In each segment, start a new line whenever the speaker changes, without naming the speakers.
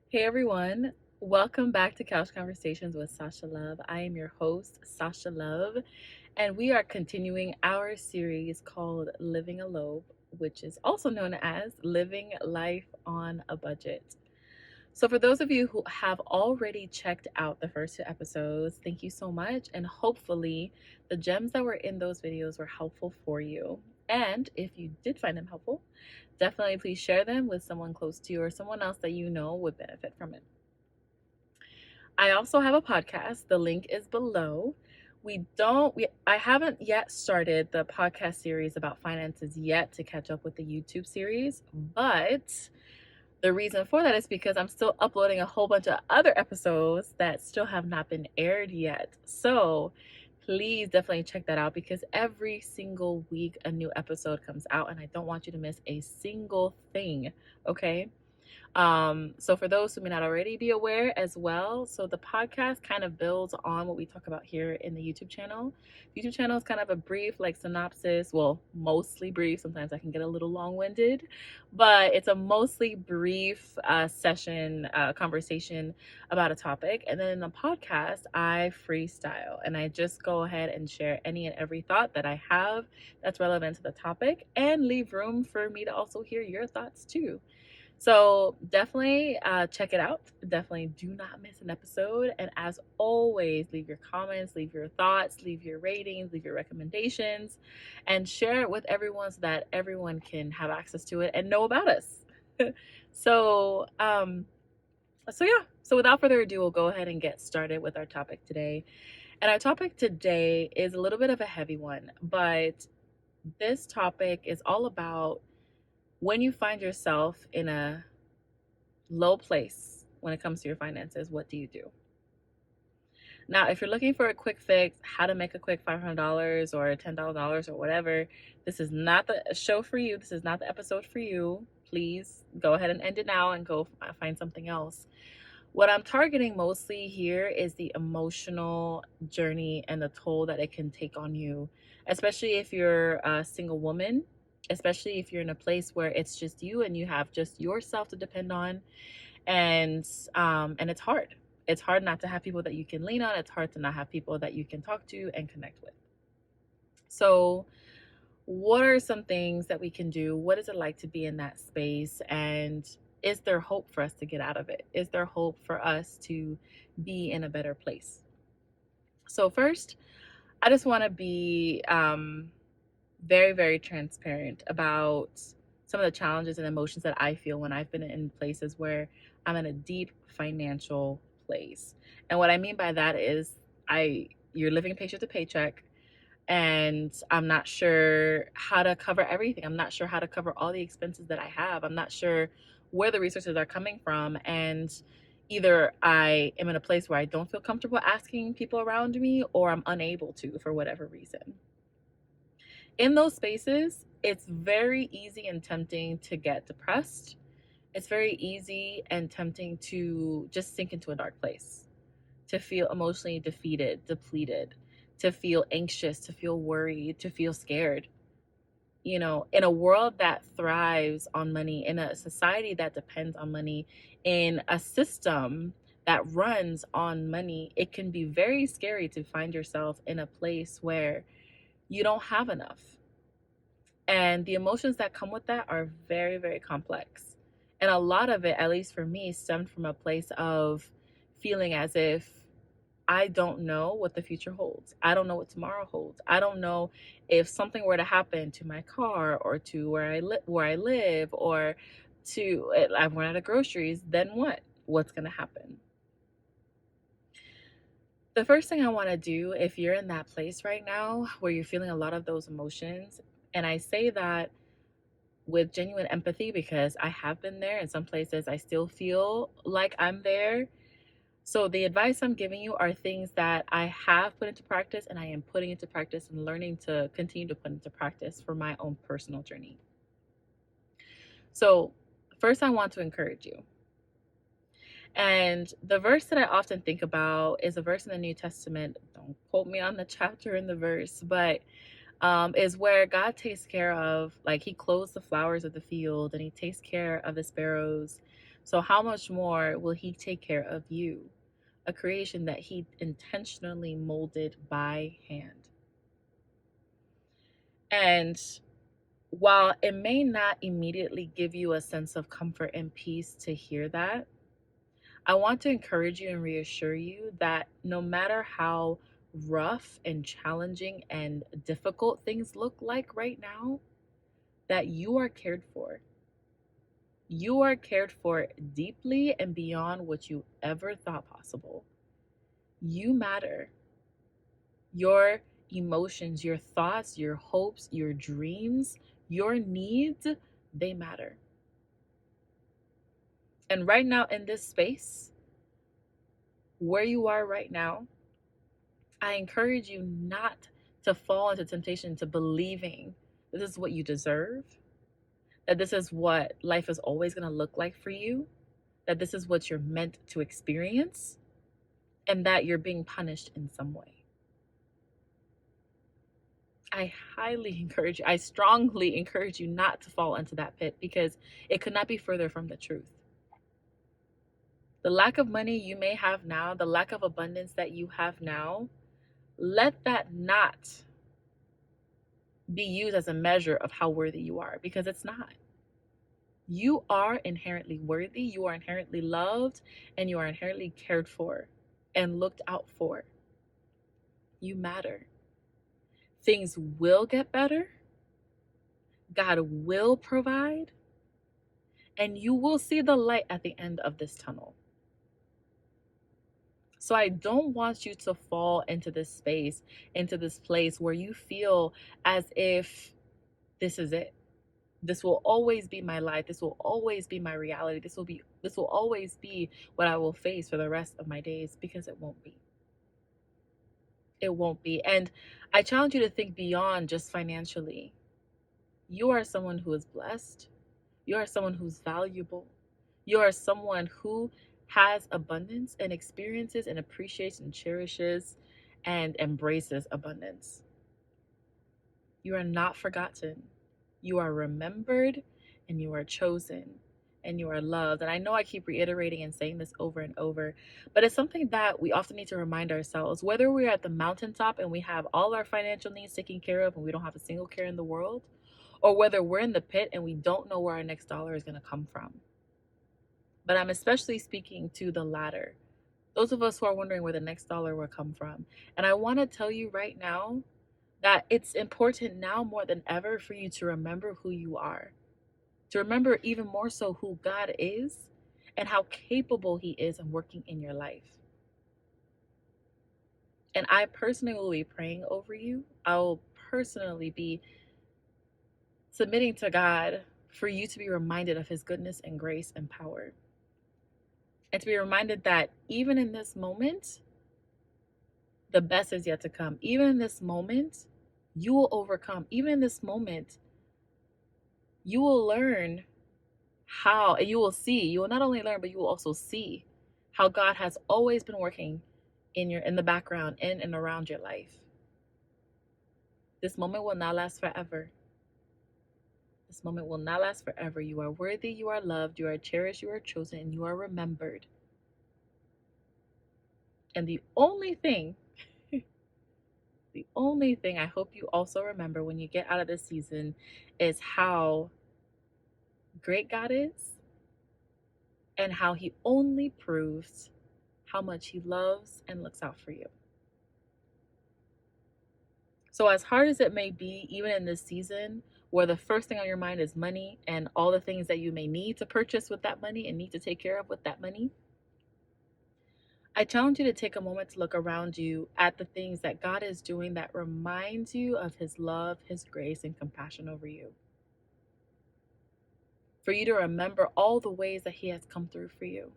Hey everyone, welcome back to Couch Conversations with Sasha Love. I am your host, Sasha Love, and we are continuing our series called Living a LOB, which is also known as Living Life on a Budget. So, for those of you who have already checked out the first two episodes, thank you so much, and hopefully, the gems that were in those videos were helpful for you. And if you did find them helpful, definitely please share them with someone close to you or someone else that you know would benefit from it. I also have a podcast. The link is below. I haven't yet started the podcast series about finances yet to catch up with the YouTube series, but the reason for that is because I'm still uploading a whole bunch of other episodes that still have not been aired yet. So please definitely check that out because every single week a new episode comes out and I don't want you to miss a single thing. Okay. So for those who may not already be aware as well, so the podcast kind of builds on what we talk about here in the YouTube channel. YouTube channel is kind of a brief like synopsis, well, mostly brief. Sometimes I can get a little long-winded, but it's a mostly brief conversation about a topic. And then in the podcast, I freestyle and I just go ahead and share any and every thought that I have that's relevant to the topic and leave room for me to also hear your thoughts too. So definitely check it out. Definitely do not miss an episode. And as always, leave your comments, leave your thoughts, leave your ratings, leave your recommendations, and share it with everyone so that everyone can have access to it and know about us. so, um, so yeah. So without further ado, we'll go ahead and get started with our topic today. And our topic today is a little bit of a heavy one, but this topic is all about when you find yourself in a low place when it comes to your finances, what do you do? Now, if you're looking for a quick fix, how to make a quick $500 or $10,000 or whatever, this is not the show for you. This is not the episode for you. Please go ahead and end it now and go find something else. What I'm targeting mostly here is the emotional journey and the toll that it can take on you, especially if you're a single woman, especially if you're in a place where it's just you and you have just yourself to depend on, and it's hard. It's hard not to have people that you can lean on. It's hard to not have people that you can talk to and connect with. So, what are some things that we can do? What is it like to be in that space? And is there hope for us to get out of it? Is there hope for us to be in a better place? So, first, I just want to be very, very transparent about some of the challenges and emotions that I feel when I've been in places where I'm in a deep financial place. And what I mean by that is you're living paycheck to paycheck and I'm not sure how to cover everything. I'm not sure how to cover all the expenses that I have. I'm not sure where the resources are coming from. And either I am in a place where I don't feel comfortable asking people around me or I'm unable to for whatever reason. In those spaces, it's very easy and tempting to get depressed. It's very easy and tempting to just sink into a dark place, to feel emotionally defeated, depleted, to feel anxious, to feel worried, to feel scared. You know, in a world that thrives on money, in a society that depends on money, in a system that runs on money, it can be very scary to find yourself in a place where you don't have enough. And the emotions that come with that are very, very complex. And a lot of it, at least for me, stemmed from a place of feeling as if I don't know what the future holds. I don't know what tomorrow holds. I don't know if something were to happen to my car or to where I live or to I've run out of groceries, then what? What's going to happen? The first thing I want to do if you're in that place right now where you're feeling a lot of those emotions, and I say that with genuine empathy because I have been there. In some places, I still feel like I'm there. So, the advice I'm giving you are things that I have put into practice and I am putting into practice and learning to continue to put into practice for my own personal journey. So, first, I want to encourage you. And the verse that I often think about is a verse in the New Testament. Don't quote me on the chapter and the verse, but is where God takes care of, like, He clothes the flowers of the field and He takes care of the sparrows. So how much more will he take care of you, a creation that he intentionally molded by hand? And while it may not immediately give you a sense of comfort and peace to hear that, I want to encourage you and reassure you that no matter how rough and challenging and difficult things look like right now, that you are cared for. You are cared for deeply and beyond what you ever thought possible. You matter. Your emotions, your thoughts, your hopes, your dreams, your needs, they matter. And right now in this space, where you are right now, I encourage you not to fall into temptation to believing that this is what you deserve, that this is what life is always going to look like for you, that this is what you're meant to experience, and that you're being punished in some way. I highly encourage you, I strongly encourage you not to fall into that pit, because it could not be further from the truth. The lack of money you may have now, the lack of abundance that you have now, let that not be used as a measure of how worthy you are, because it's not. You are inherently worthy, you are inherently loved, and you are inherently cared for and looked out for. You matter. Things will get better. God will provide, and you will see the light at the end of this tunnel. So I don't want you to fall into this space, into this place where you feel as if this is it. This will always be my life. This will always be my reality. This will always be what I will face for the rest of my days, because it won't be. It won't be. And I challenge you to think beyond just financially. You are someone who is blessed. You are someone who's valuable. You are someone who has abundance and experiences and appreciates and cherishes and embraces abundance. You are not forgotten. You are remembered, and you are chosen, and you are loved. And I know I keep reiterating and saying this over and over, but it's something that we often need to remind ourselves, whether we're at the mountaintop and we have all our financial needs taken care of and we don't have a single care in the world, or whether we're in the pit and we don't know where our next dollar is going to come from. But I'm especially speaking to the latter, those of us who are wondering where the next dollar will come from. And I want to tell you right now that it's important now more than ever for you to remember who you are, to remember even more so who God is and how capable He is in working in your life. And I personally will be praying over you. I will personally be submitting to God for you to be reminded of His goodness and grace and power. And to be reminded that even in this moment, the best is yet to come. Even in this moment, you will overcome. Even in this moment, you will learn how, and you will see, you will not only learn, but you will also see how God has always been working in the background, in and around your life. This moment will not last forever. This moment will not last forever. You are worthy, you are loved, you are cherished, you are chosen, and you are remembered. And the only thing I hope you also remember when you get out of this season is how great God is, and how He only proves how much He loves and looks out for you. So as hard as it may be, even in this season where the first thing on your mind is money and all the things that you may need to purchase with that money and need to take care of with that money, I challenge you to take a moment to look around you at the things that God is doing that reminds you of His love, His grace, and compassion over you. For you to remember all the ways that He has come through for you.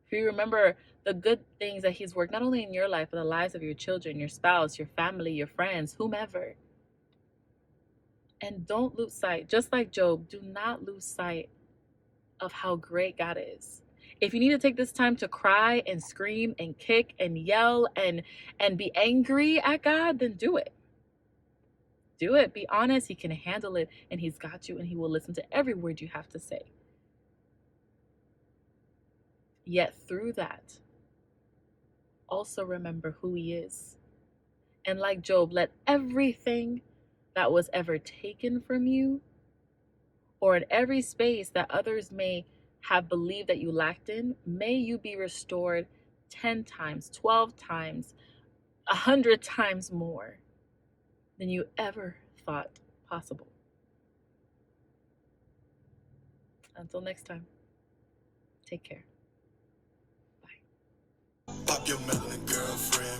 For you to remember the good things that He's worked not only in your life, but the lives of your children, your spouse, your family, your friends, whomever. And don't lose sight, just like Job, do not lose sight of how great God is. If you need to take this time to cry and scream and kick and yell and be angry at God, then do it. Do it. Be honest. He can handle it, and He's got you, and He will listen to every word you have to say. Yet through that, also remember who He is. And like Job, let everything that was ever taken from you, or in every space that others may have believed that you lacked in, may you be restored 10 times, 12 times, 100 times more than you ever thought possible. Until next time, take care. Bye. Pop your melon, girlfriend.